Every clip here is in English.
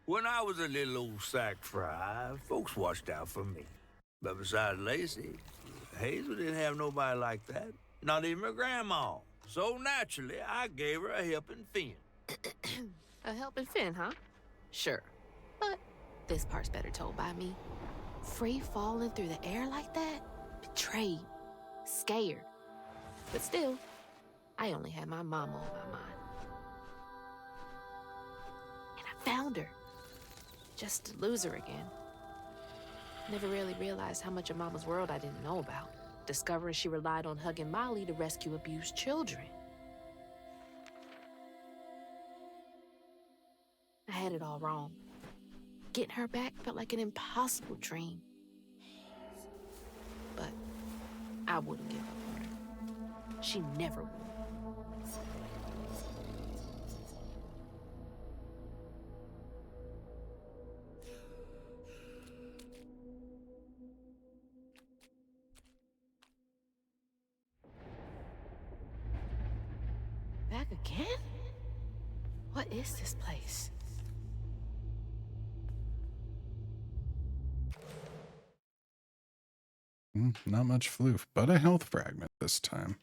When I was a little old sack fry, folks watched out for me. But besides Lacey, Hazel didn't have nobody like that. Not even her grandma. So naturally, I gave her a helping fin. A helping fin, huh? Sure. But this part's better told by me. Free falling through the air like that? Betrayed. Scared. But still, I only had my mama on my mind. And I found her. Just to lose her again. Never really realized how much of Mama's world I didn't know about. Discovering she relied on hugging Molly to rescue abused children. I had it all wrong. Getting her back felt like an impossible dream. But I wouldn't give up on her. She never would. Back again? What is this place? Not much floof, but a health fragment this time.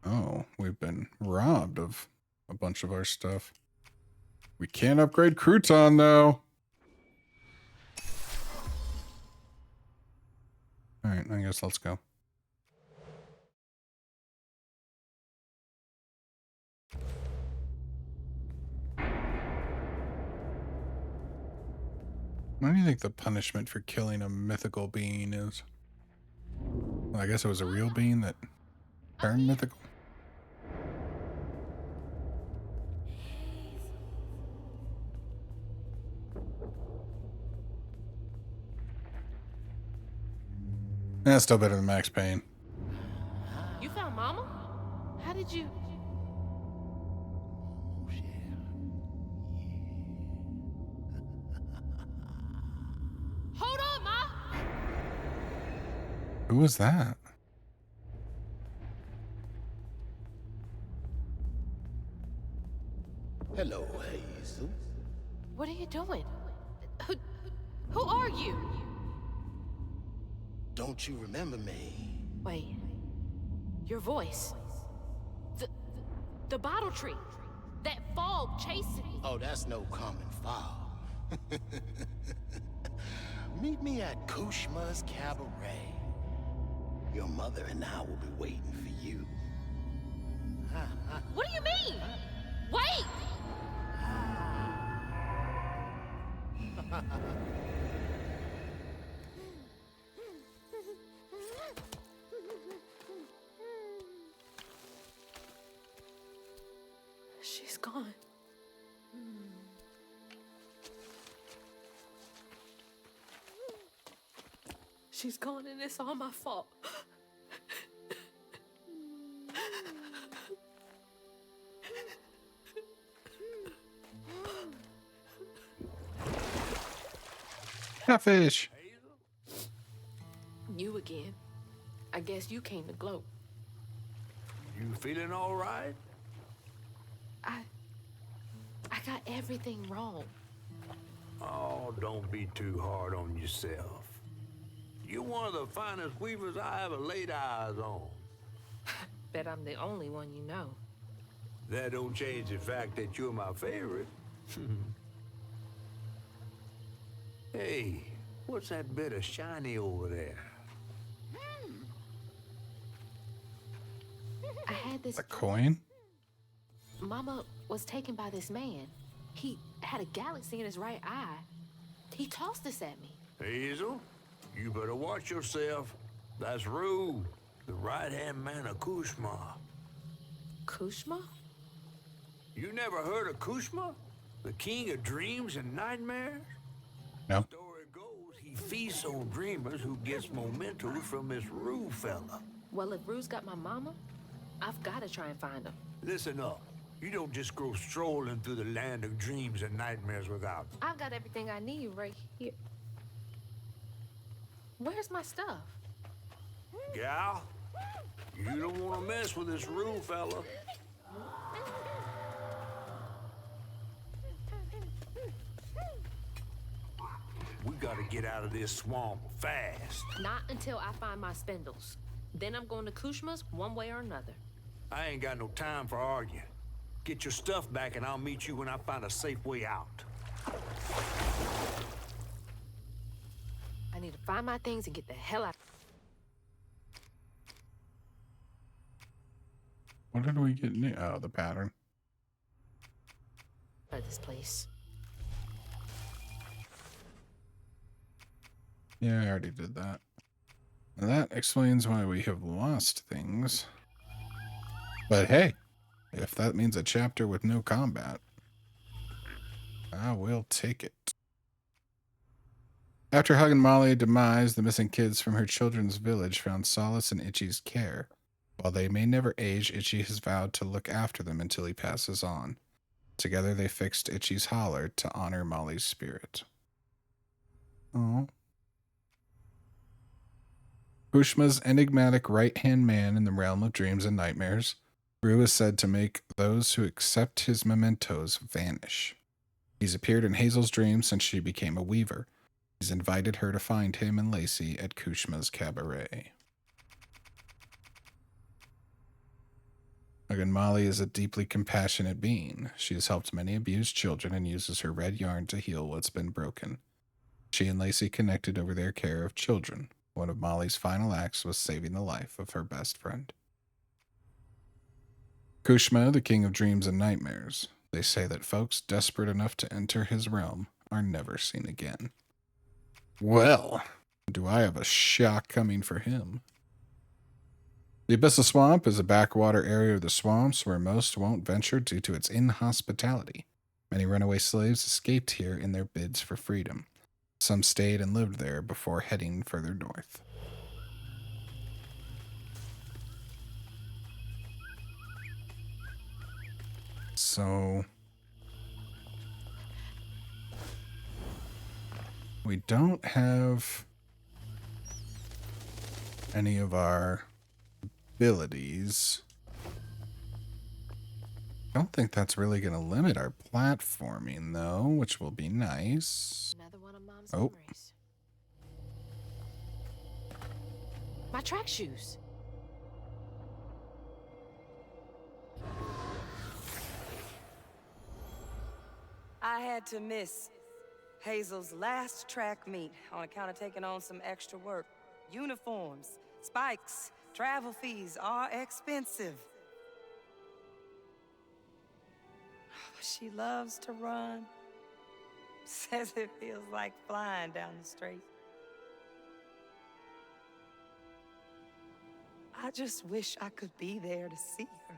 Oh, we've been robbed of a bunch of our stuff. We can't upgrade Crouton, though. Alright, I guess let's go. What do you think the punishment for killing a mythical being is? Well, I guess it was a real being that turned mythical. That's still better than Max Payne. You found Mama? How did you... Hold on, Ma! Who was that? Hello, Hazel. What are you doing? Who are you? Don't you remember me? Wait. Your voice. The bottle tree. That fog chasing me. Oh, that's no common fog. Meet me at Kushma's Cabaret. Your mother and I will be waiting for you. What do you mean? Wait! She's gone. She's gone and it's all my fault. Catfish. You again. I guess you came to gloat. You feeling all right? I got everything wrong. Oh, don't be too hard on yourself. You're one of the finest weavers I ever laid eyes on. Bet I'm the only one you know. That don't change the fact that you're my favorite. Hey, what's that bit of shiny over there? I had this... A coin? Mama was taken by this man. He had a galaxy in his right eye. He tossed this at me. Hazel, you better watch yourself. That's Rue, the right-hand man of Kushma. Kushma? You never heard of Kushma? The king of dreams and nightmares? No. Story goes, he feasts on dreamers who gets mementos from this Rue fella. Well, if Rue's got my mama, I've got to try and find him. Listen up. You don't just go strolling through the land of dreams and nightmares without them. I've got everything I need right here. Where's my stuff? Gal, you don't want to mess with this Rue fella. We gotta get out of this swamp fast. Not until I find my spindles. Then I'm going to Kushma's one way or another. I ain't got no time for arguing. Get your stuff back and I'll meet you when I find a safe way out. I need to find my things and get the hell out. What did we get new? Oh, the pattern. Of this place. Yeah, I already did that. And that explains why we have lost things. But hey, if that means a chapter with no combat, I will take it. After hugging Molly's demise, the missing kids from her children's village found solace in Itchy's care. While they may never age, Itchy has vowed to look after them until he passes on. Together they fixed Itchy's holler to honor Molly's spirit. Oh. Kushma's enigmatic right-hand man in the realm of dreams and nightmares, Rue is said to make those who accept his mementos vanish. He's appeared in Hazel's dreams since she became a weaver. He's invited her to find him and Lacey at Kushma's cabaret. Again, Molly is a deeply compassionate being. She has helped many abused children and uses her red yarn to heal what's been broken. She and Lacey connected over their care of children. One of Molly's final acts was saving the life of her best friend. Kushma, the king of dreams and nightmares. They say that folks desperate enough to enter his realm are never seen again. Well, do I have a shock coming for him. The Abyssal Swamp is a backwater area of the swamps where most won't venture due to its inhospitality. Many runaway slaves escaped here in their bids for freedom. Some stayed and lived there before heading further north. So we don't have any of our abilities. I don't think that's really going to limit our platforming, though, which will be nice. Another one of Mom's Oh. memories. My track shoes. I had to miss Hazel's last track meet on account of taking on some extra work. Uniforms, spikes, travel fees are expensive. She loves to run. Says it feels like flying down the street. I just wish I could be there to see her.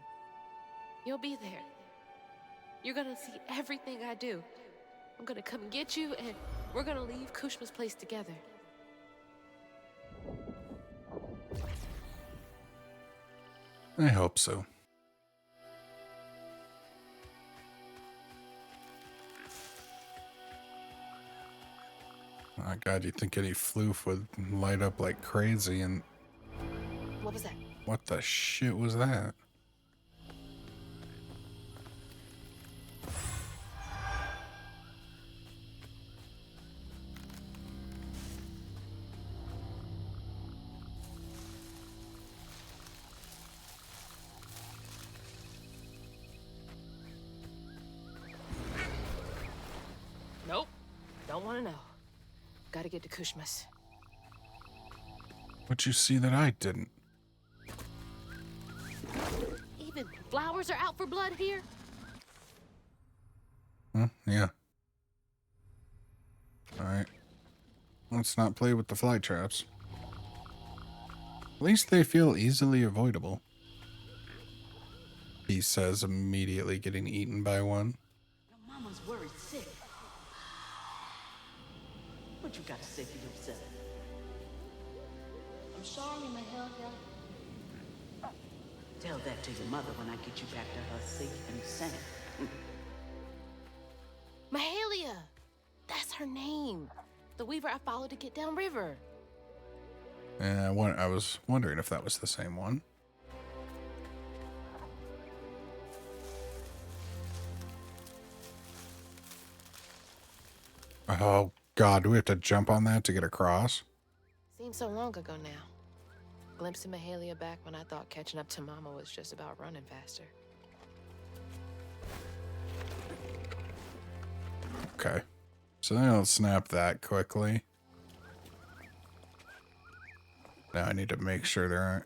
You'll be there. You're gonna see everything I do. I'm gonna come get you, and we're gonna leave Kushma's place together. I hope so. Oh God, you'd think any floof would light up like crazy, and What was that? what the shit was that? Nope. Don't want to know. Gotta get to Kushma's. What'd you see that I didn't? Even flowers are out for blood here? Huh? Yeah. Alright. Let's not play with the fly traps. At least they feel easily avoidable. He says, immediately getting eaten by one. Your mama's worried sick. What you got to say for yourself? I'm sorry, Mahalia. Tell that to your mother when I get you back to her safe and sound. Mahalia! That's her name. The weaver I followed to get downriver. I was wondering if that was the same one. Oh, God, do we have to jump on that to get across? Seems so long ago now. Glimpsing Mahalia back when I thought catching up to Mama was just about running faster. Okay. So then I'll snap that quickly. Now I need to make sure there aren't...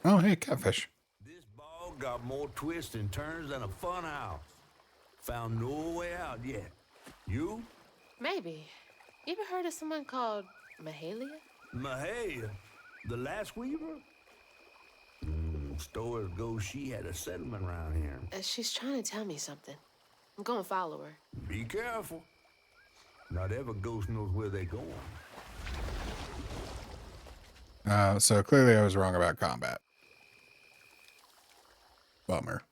Oh, hey, catfish. This bog got more twists and turns than a fun house. Found no way out yet. You? Maybe. You ever heard of someone called Mahalia? Mahalia, the last weaver? Stories go she had a settlement around here. She's trying to tell me something. I'm gonna follow her. Be careful. Not every ghost knows where they're going. So clearly I was wrong about combat. Bummer.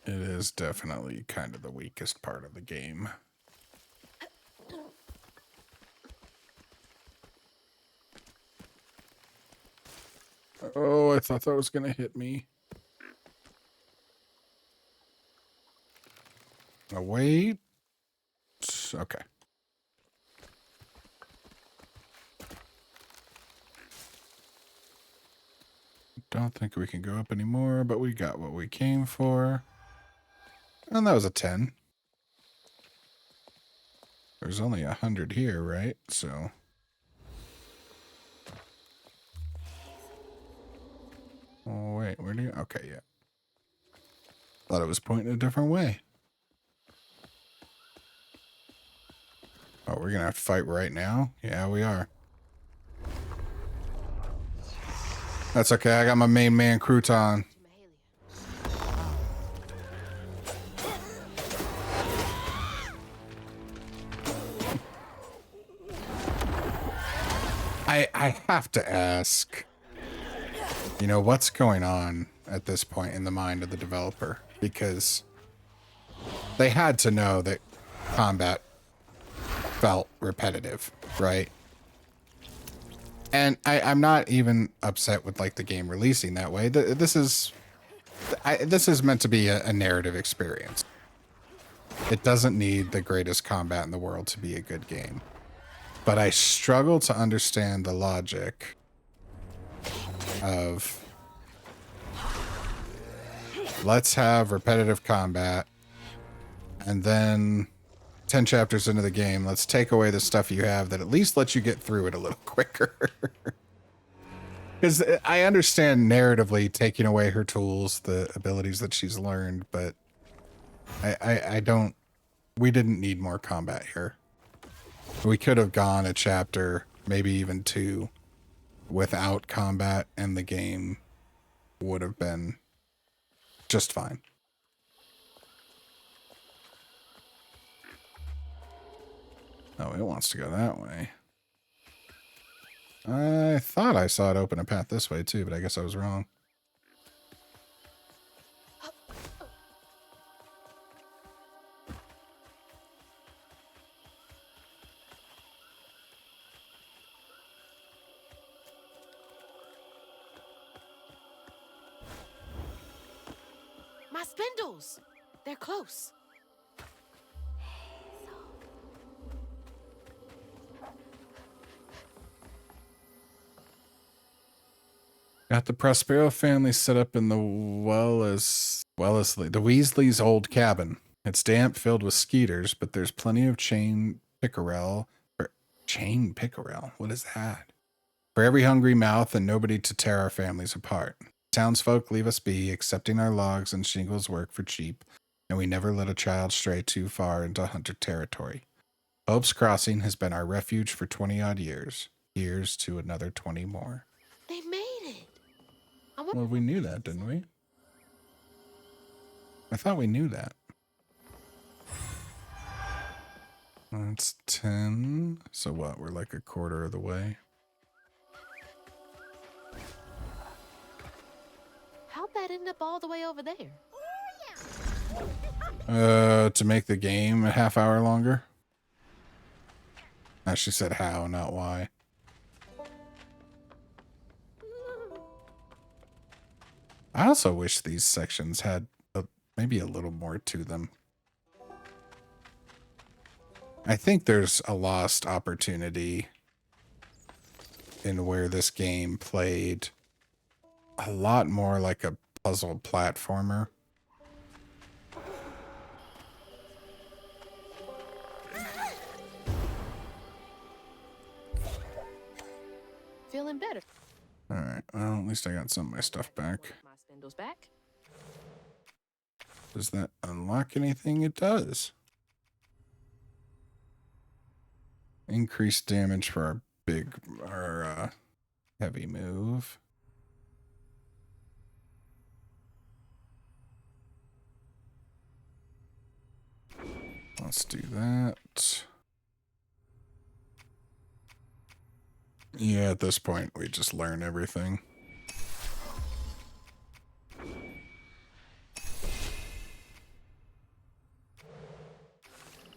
It is definitely kind of the weakest part of the game. Oh, I thought that was going to hit me. Oh, wait. Okay. Don't think we can go up anymore, but we got what we came for. And that was a 10. There's only 100 here, right? So... Oh, wait, where do you... Okay, yeah. Thought it was pointing a different way. Oh, we're gonna have to fight right now? Yeah, we are. That's okay, I got my main man, Crouton. I have to ask, you know, what's going on at this point in the mind of the developer? Because they had to know that combat felt repetitive, right? And I'm not even upset with like the game releasing that way. This is meant to be a narrative experience. It doesn't need the greatest combat in the world to be a good game. But I struggle to understand the logic of let's have repetitive combat and then 10 chapters into the game, let's take away the stuff you have that at least lets you get through it a little quicker. Because I understand narratively taking away her tools, the abilities that she's learned, but I don't, we didn't need more combat here. We could have gone a chapter, maybe even 2, without combat, and the game would have been just fine. Oh, it wants to go that way. I thought I saw it open a path this way too, but I guess I was wrong. My spindles! They're close. Got the Prospero family set up in the the Weasley's old cabin. It's damp, filled with skeeters, but there's plenty of chain pickerel. Chain pickerel? What is that? For every hungry mouth and nobody to tear our families apart. Townsfolk leave us be, accepting our logs and shingles work for cheap, and we never let a child stray too far into hunter territory. Hope's Crossing has been our refuge for 20-odd years. Here's to another 20 more. They made it. Well, we knew that, didn't we? I thought we knew that. That's 10. So what? We're like a quarter of the way. How'd that end up all the way over there? To make the game a half hour longer. She said how, not why. I also wish these sections had maybe a little more to them. I think there's a lost opportunity in where this game played a lot more like a puzzle platformer. Feeling better. All right. Well, at least I got some of my stuff back. My spindles back. Does that unlock anything? It does. Increased damage for our heavy move. Let's do that. Yeah, at this point, we just learn everything.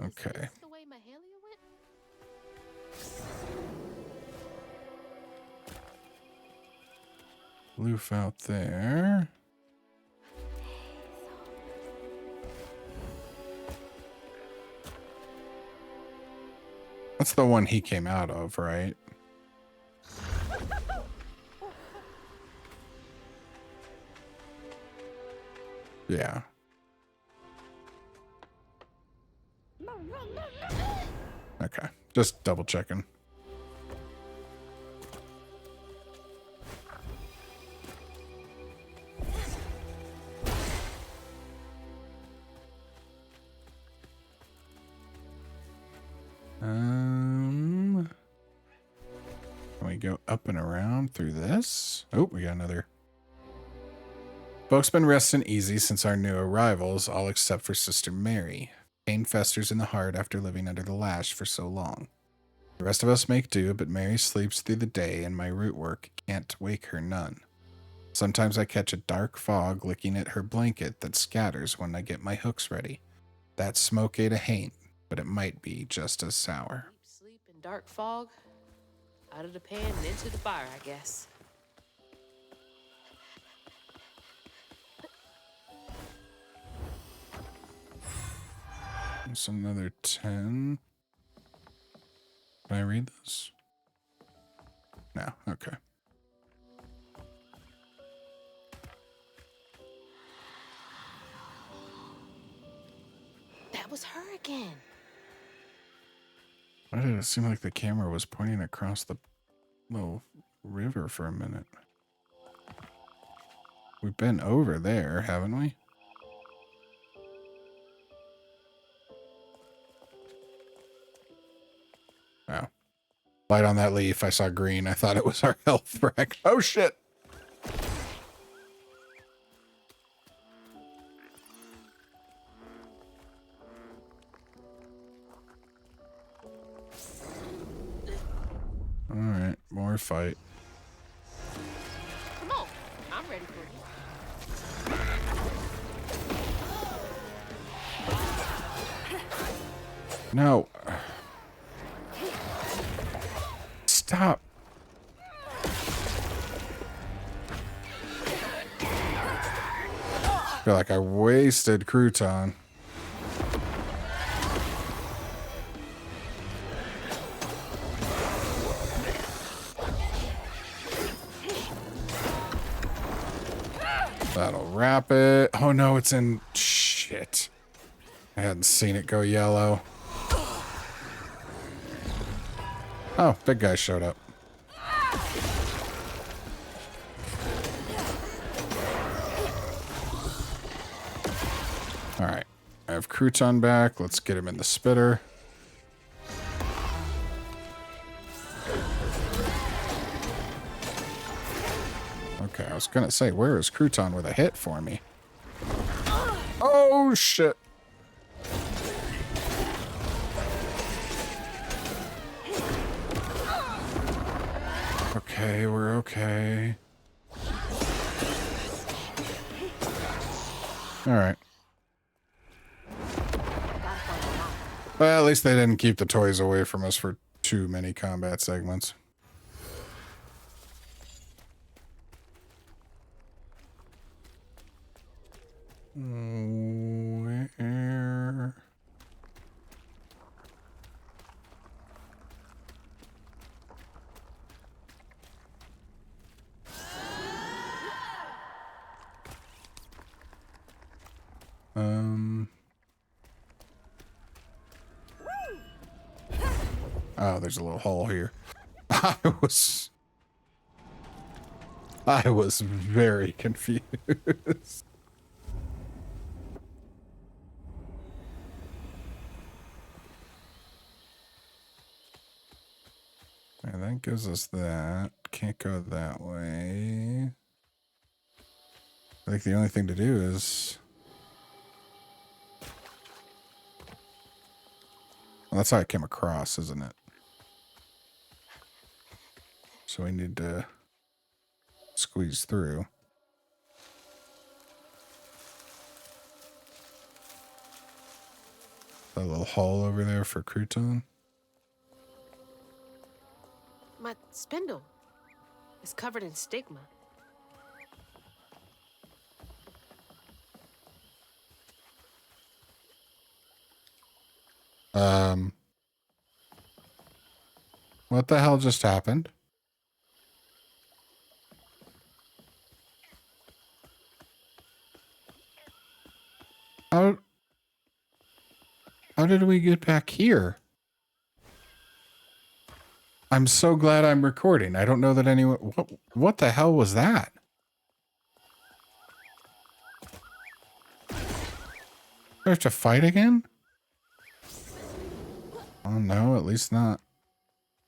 Okay. Is this the way Mahalia went? Loof out there. That's the one he came out of, right? Yeah. Okay. Just double checking. Can we go up and around through this? Oh, we got another. Folks been resting easy since our new arrivals, all except for Sister Mary. Pain festers in the heart after living under the lash for so long. The rest of us make do, but Mary sleeps through the day and my root work can't wake her none. Sometimes I catch a dark fog licking at her blanket that scatters when I get my hooks ready. That smoke ate a haint, but it might be just as sour. Sleep in dark fog. Out of the pan and into the fire, I guess. That's another 10. Can I read this? No, okay. That was her again. Why did it seem like the camera was pointing across the little river for a minute? We've been over there, haven't we? Oh. Light on that leaf. I saw green. I thought it was our health rack. Oh, shit. All right. More fight. Come on. I'm ready for you. No. Stop. I feel like I wasted crouton. That'll wrap it. Oh no, it's in shit. I hadn't seen it go yellow. Oh, big guy showed up. All right. I have crouton back. Let's get him in the spitter. Okay, I was gonna say, where is crouton with a hit for me? Oh, shit. Okay, we're okay. All right. Well, at least they didn't keep the toys away from us for too many combat segments. Where? Oh, there's a little hole here. I was very confused. And that gives us that. Can't go that way. I think the only thing to do is... Well, that's how I came across, isn't it? So we need to squeeze through. A little hole over there for crouton. My spindle is covered in stigma. What the hell just happened? How did we get back here? I'm so glad I'm recording. I don't know that anyone... What the hell was that? Do I have to fight again? Oh no, at least not.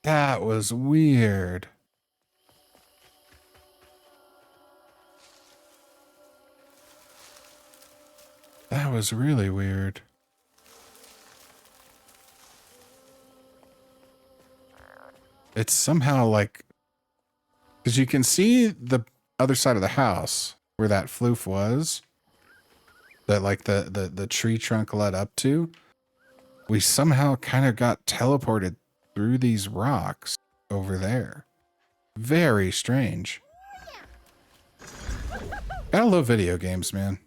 That was weird. That was really weird. It's somehow like... Because you can see the other side of the house where that floof was. That like the tree trunk led up to. We somehow kind of got teleported through these rocks over there. Very strange. I love video games, man.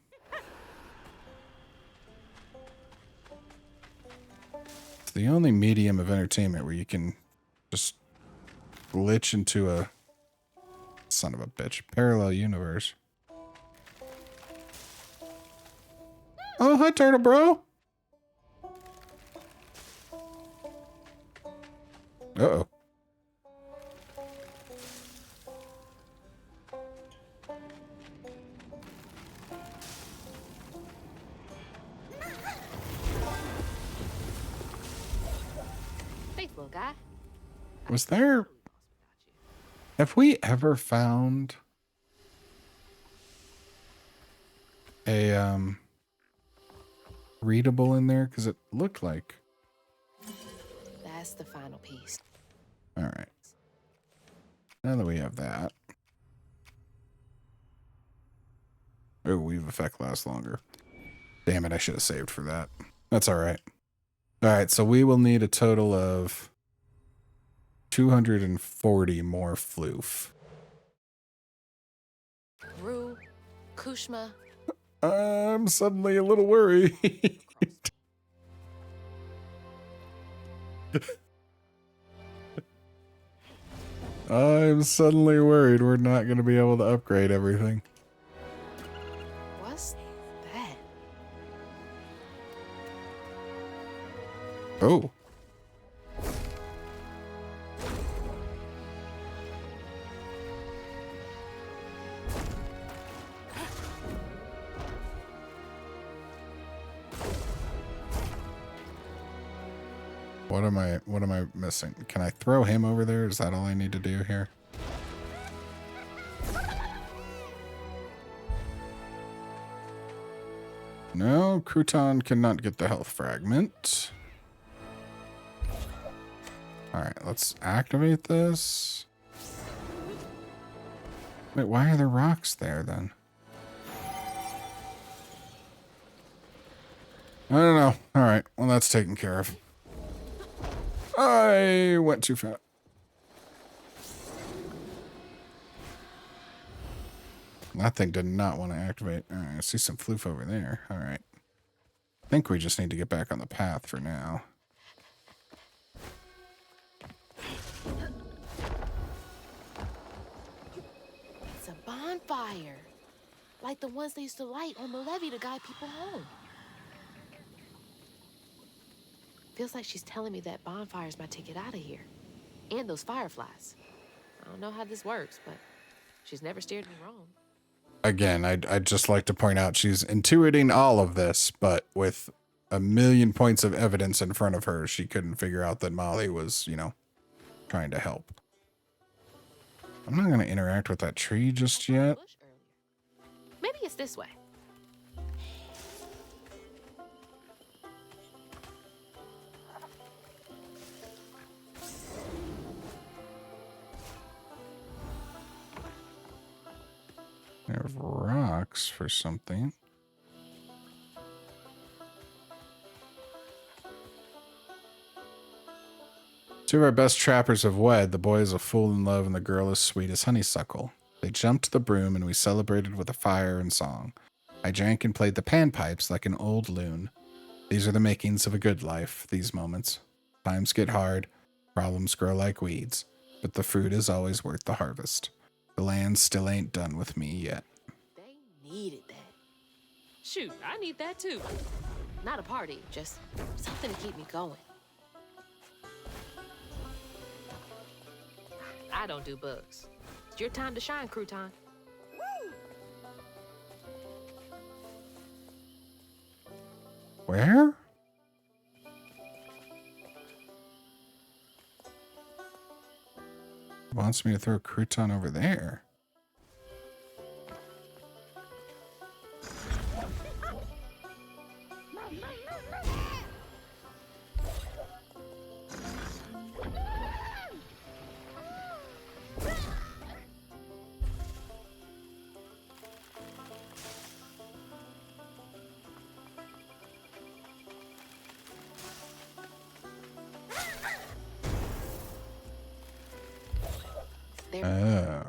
It's the only medium of entertainment where you can just glitch into a son of a bitch parallel universe. Oh, hi, turtle bro. Uh-oh. Thanks, little guy. Was there... Have we ever found a, readable in there? Because it looked like... That's the final piece. All right. Now that we have that. Oh, weave effect lasts longer. Damn it, I should have saved for that. That's all right. All right, so we will need a total of 240 more floof. Rue, Kushma. I'm suddenly a little worried. I'm suddenly worried we're not going to be able to upgrade everything. What's that? Oh. What am I missing? Can I throw him over there? Is that all I need to do here? No, crouton cannot get the health fragment. All right, let's activate this. Wait, why are there rocks there then? I don't know. All right, well, that's taken care of. I went too fast. That thing did not want to activate. All right, I see some floof over there. All right. I think we just need to get back on the path for now. It's a bonfire. Like the ones they used to light on the levee to guide people home. feels like she's telling me that bonfire's my ticket out of here. And those fireflies. I don't know how this works, but she's never steered me wrong. Again, I'd just like to point out she's intuiting all of this, but with a million points of evidence in front of her, she couldn't figure out that Molly was, you know, trying to help. I'm not going to interact with that tree just yet. Maybe it's this way. There's rocks for something. Two of our best trappers have wed. The boy is a fool in love and the girl is sweet as honeysuckle. They jumped to the broom and we celebrated with a fire and song. I drank and played the panpipes like an old loon. These are the makings of a good life, these moments. Times get hard, problems grow like weeds, but the fruit is always worth the harvest. The land still ain't done with me yet. They needed that. Shoot, I need that too. Not a party, just something to keep me going. I don't do bugs. It's your time to shine, Crouton. Where? Wants me to throw a crouton over there.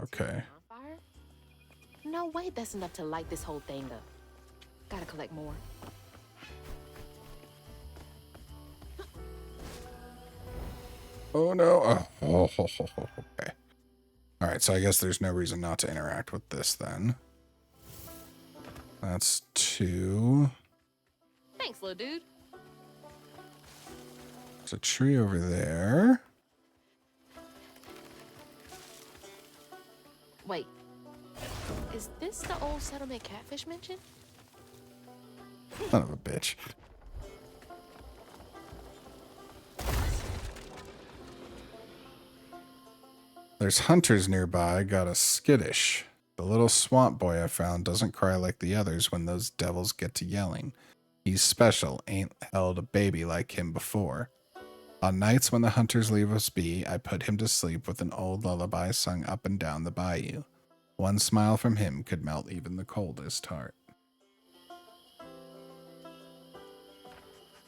Okay. No way that's enough to light this whole thing up. Gotta collect more. Oh no. Oh, okay. Alright, so I guess there's no reason not to interact with this then. That's 2. Thanks, little dude. There's a tree over there. Wait. Is this the old settlement catfish mentioned? Son of a bitch. There's hunters nearby, got a skittish. The little swamp boy I found doesn't cry like the others when those devils get to yelling. He's special, ain't held a baby like him before. On nights when the hunters leave us be, I put him to sleep with an old lullaby sung up and down the bayou. One smile from him could melt even the coldest heart.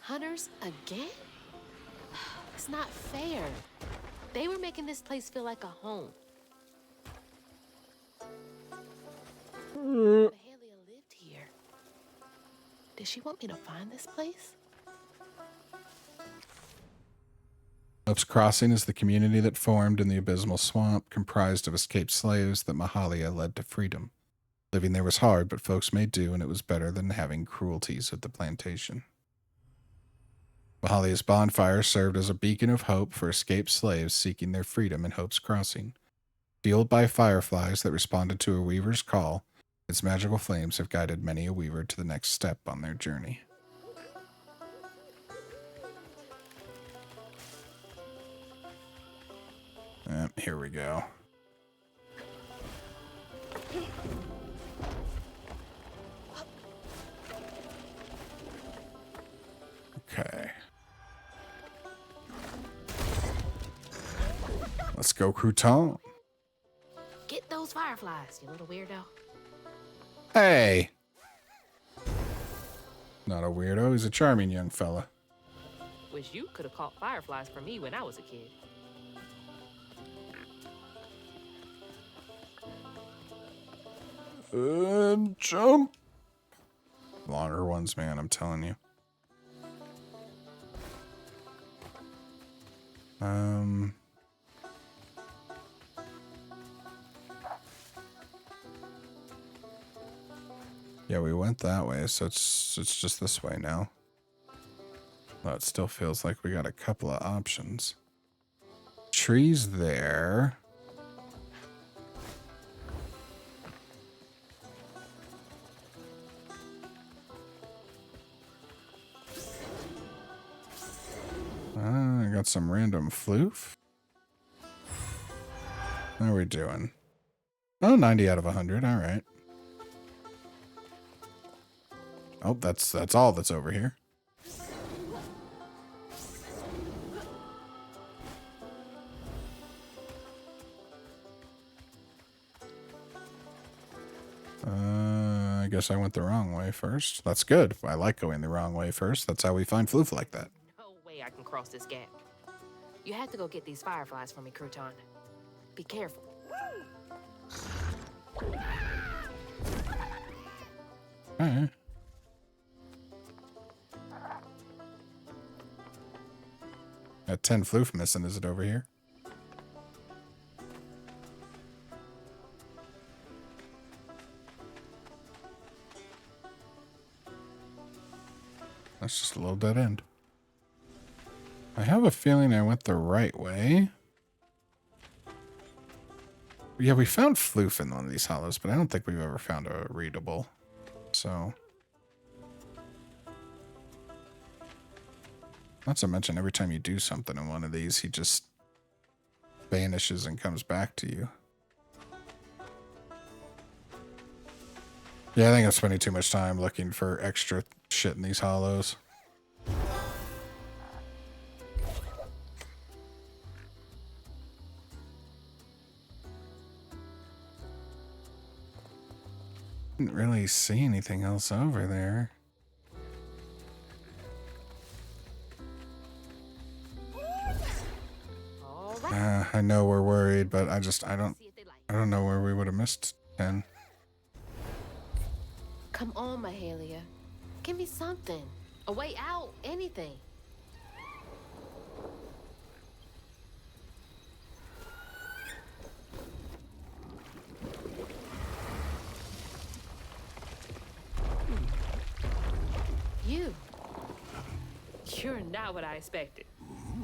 Hunters again? It's not fair. They were making this place feel like a home. Mahalia lived here. Did she want me to find this place? Hope's Crossing is the community that formed in the abysmal swamp, comprised of escaped slaves that Mahalia led to freedom. Living there was hard, but folks made do, and it was better than having cruelties at the plantation. Mahalia's bonfire served as a beacon of hope for escaped slaves seeking their freedom in Hope's Crossing. Fueled by fireflies that responded to a weaver's call, its magical flames have guided many a weaver to the next step on their journey. Here we go. Okay. Let's go, Crouton. Get those fireflies, you little weirdo. Hey! Not a weirdo, he's a charming young fella. Wish you could have caught fireflies for me when I was a kid. And jump. Longer ones, man, I'm telling you. Yeah, we went that way, so it's just this way now. Well, it still feels like we got a couple of options. Trees there. I got some random floof. How are we doing? Oh, 90 out of 100. All right. Oh, that's all that's over here. I guess I went the wrong way first. That's good. I like going the wrong way first. That's how we find floof like that. No way I can cross this gap. You have to go get these fireflies for me, Crouton. Be careful. All right. Got 10 floof missing. Is it over here? That's just a little dead end. I have a feeling I went the right way. Yeah, we found floof in one of these hollows, but I don't think we've ever found a readable. So... not to mention, every time you do something in one of these, he just vanishes and comes back to you. Yeah, I think I'm spending too much time looking for extra shit in these hollows. Didn't really see anything else over there. I know we're worried, but I don't know where we would have missed 10. Come on, Mahalia. Give me something. A way out. Anything. You're not what I expected.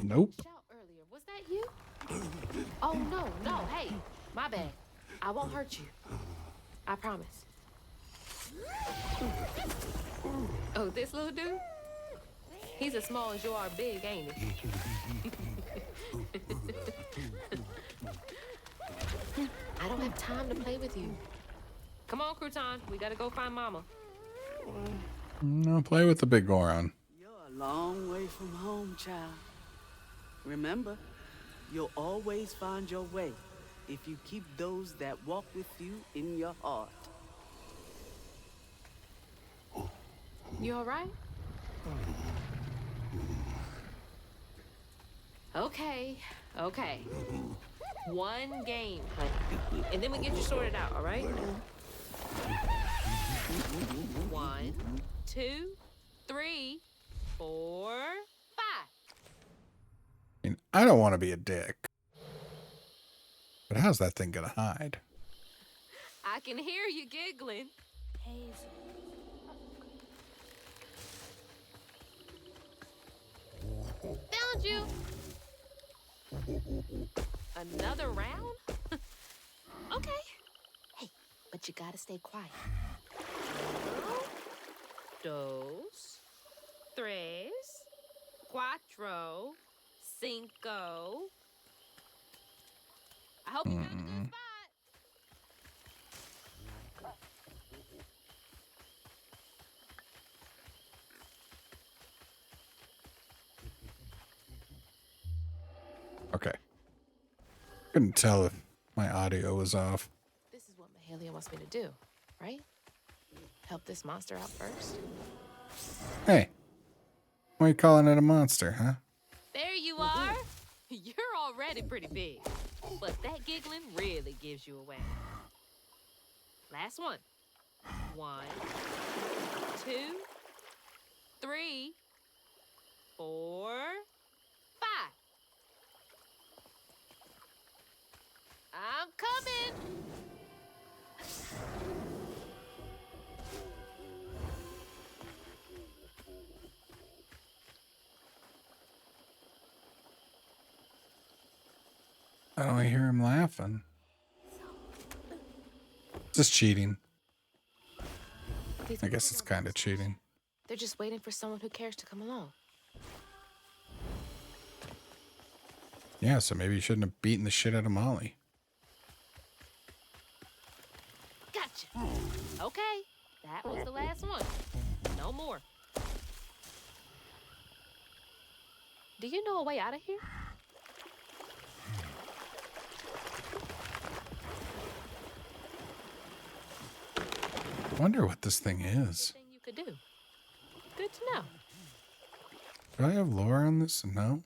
Nope. Shout earlier. Was that you? Oh, no. Hey, my bad. I won't hurt you. I promise. Oh, this little dude? He's as small as you are big, ain't he? I don't have time to play with you. Come on, Crouton. We gotta go find Mama. No, play with the big Goron. You're a long way from home, child. Remember, you'll always find your way if you keep those that walk with you in your heart. You all right? Okay. One game, honey. And then we get you sorted out, all right? 1, 2, 3, 4, 5. I mean, I don't want to be a dick. But how's that thing gonna hide? I can hear you giggling. Hazel. Found you. Another round? Okay. Hey, but you gotta stay quiet. 1, 2, 3, 4, 5. I hope you got a good spot. Okay. Couldn't tell if my audio was off. This is what Mahalia wants me to do, right? Help this monster out first. Hey. Why are you calling it a monster, huh? There you are. You're already pretty big. But that giggling really gives you away. Last one. 1, 2, 3, 4, 5. I'm coming. I don't hear him laughing. Just cheating. I guess it's kind of cheating. They're just waiting for someone who cares to come along. Yeah, so maybe you shouldn't have beaten the shit out of Molly. Gotcha. Okay, that was the last one. No more. Do you know a way out of here? I wonder what this thing is. Anything you could do. Good to know. Do I have lore on this? No.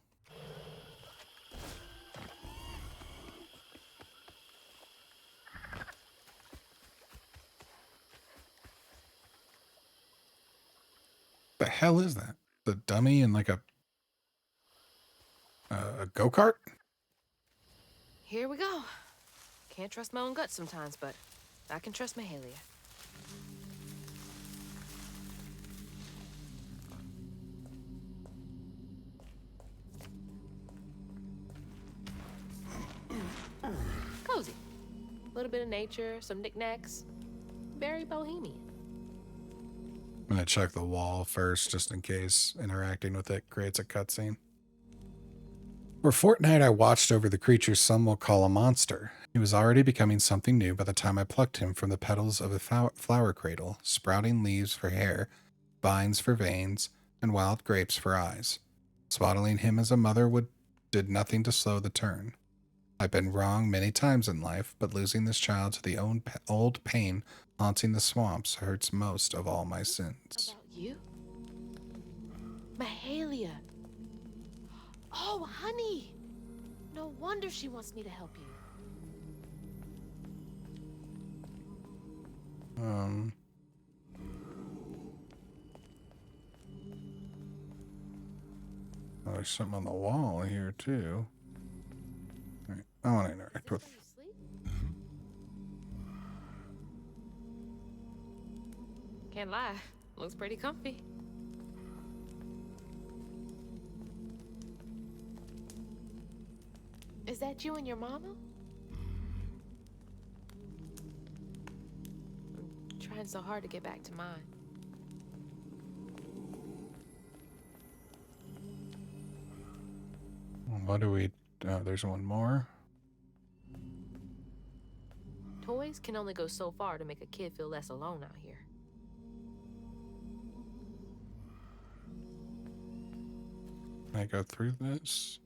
The hell is that? The dummy in like a go-kart? Here we go. Can't trust my own gut sometimes, but I can trust Mahalia. Cozy. A little bit of nature, some knickknacks. Very bohemian. I'm gonna check the wall first, just in case interacting with it creates a cutscene. For a fortnight, I watched over the creature some will call a monster. He was already becoming something new by the time I plucked him from the petals of a flower cradle, sprouting leaves for hair, vines for veins, and wild grapes for eyes. Swaddling him as a mother did nothing to slow the turn. I've been wrong many times in life, but losing this child to the old pain haunting the swamps hurts most of all my sins. About you? Mahalia. Oh, honey. No wonder she wants me to help you. Oh, there's something on the wall here too. All right, I want to interact with. Can't lie. Looks pretty comfy. Is that you and your mama? I'm trying so hard to get back to mine. What do we... there's one more. Toys can only go so far to make a kid feel less alone out here. Can I go through this?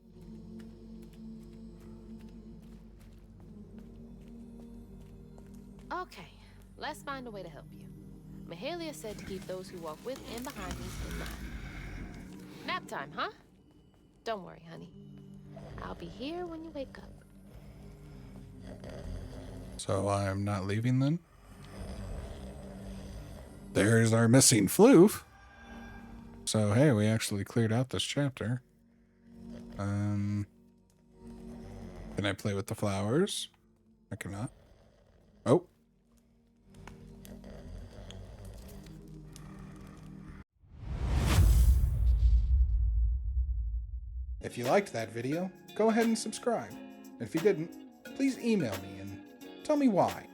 Okay, let's find a way to help you. Mahalia said to keep those who walk with and behind me in mind. Nap time, huh? Don't worry, honey. I'll be here when you wake up. So I'm not leaving then? There's our missing floof. So hey, we actually cleared out this chapter. Can I play with the flowers? I cannot. Oh. If you liked that video, go ahead and subscribe. If you didn't, please email me and tell me why.